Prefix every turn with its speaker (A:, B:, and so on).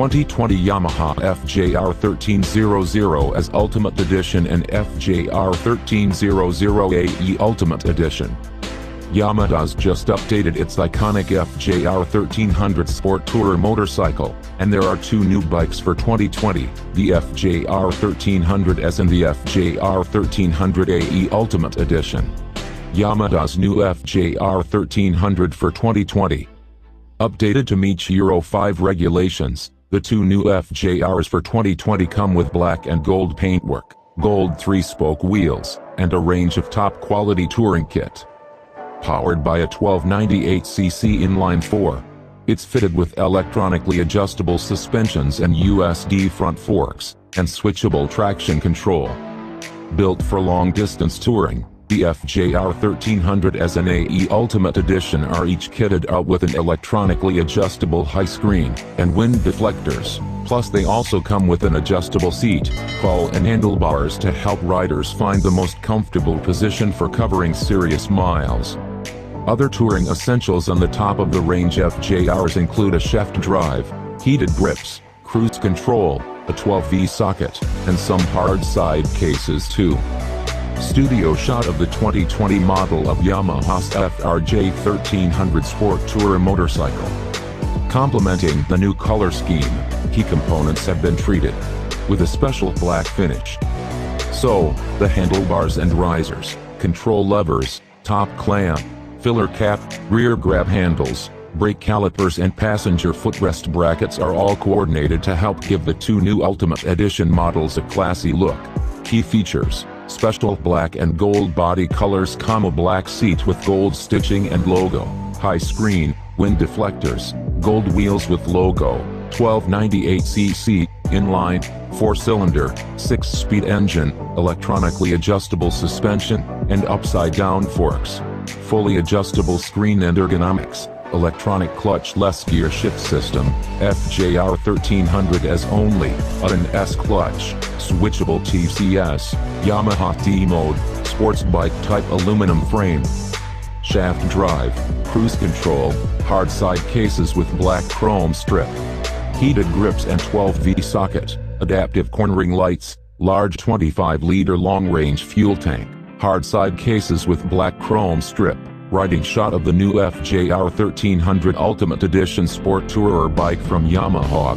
A: 2020 Yamaha FJR1300 as Ultimate Edition and FJR1300AE Ultimate Edition. Yamaha's just updated its iconic FJR1300 Sport Tourer motorcycle, and there are two new bikes for 2020, the FJR1300S and the FJR1300AE Ultimate Edition. Yamaha's new FJR1300 for 2020. Updated to meet Euro 5 regulations, the two new FJRs for 2020 come with black and gold paintwork, gold 3-spoke wheels, and a range of top-quality touring kit. Powered by a 1298cc inline-4. It's fitted with electronically adjustable suspensions and USD front forks, and switchable traction control. Built for long-distance touring, the FJR1300S and AE Ultimate Edition are each kitted out with an electronically adjustable high screen and wind deflectors, plus they also come with an adjustable seat, pole and handlebars to help riders find the most comfortable position for covering serious miles. Other touring essentials on the top-of-the-range FJRs include a shaft drive, heated grips, cruise control, a 12V socket, and some hard side cases too. Studio shot of the 2020 model of Yamaha's FJR1300 Sport Tourer motorcycle. Complementing the new color scheme, key components have been treated with a special black finish. So, the handlebars and risers, control levers, top clamp, filler cap, rear grab handles, brake calipers and passenger footrest brackets are all coordinated to help give the two new Ultimate Edition models a classy look. Key features: special black and gold body colors, black seat with gold stitching and logo, high screen, wind deflectors, gold wheels with logo, 1298cc, inline, 4-cylinder, 6-speed engine, electronically adjustable suspension, and upside-down forks. Fully adjustable screen and ergonomics, electronic clutch-less gear shift system, FJR1300S only, an S-clutch, switchable TCS, Yamaha D-mode, sports bike type aluminum frame. Shaft drive, cruise control, hard side cases with black chrome strip. Heated grips and 12V socket, adaptive cornering lights, large 25-liter long-range fuel tank, hard side cases with black chrome strip. Riding shot of the new FJR1300 Ultimate Edition Sport Tourer bike from Yamaha.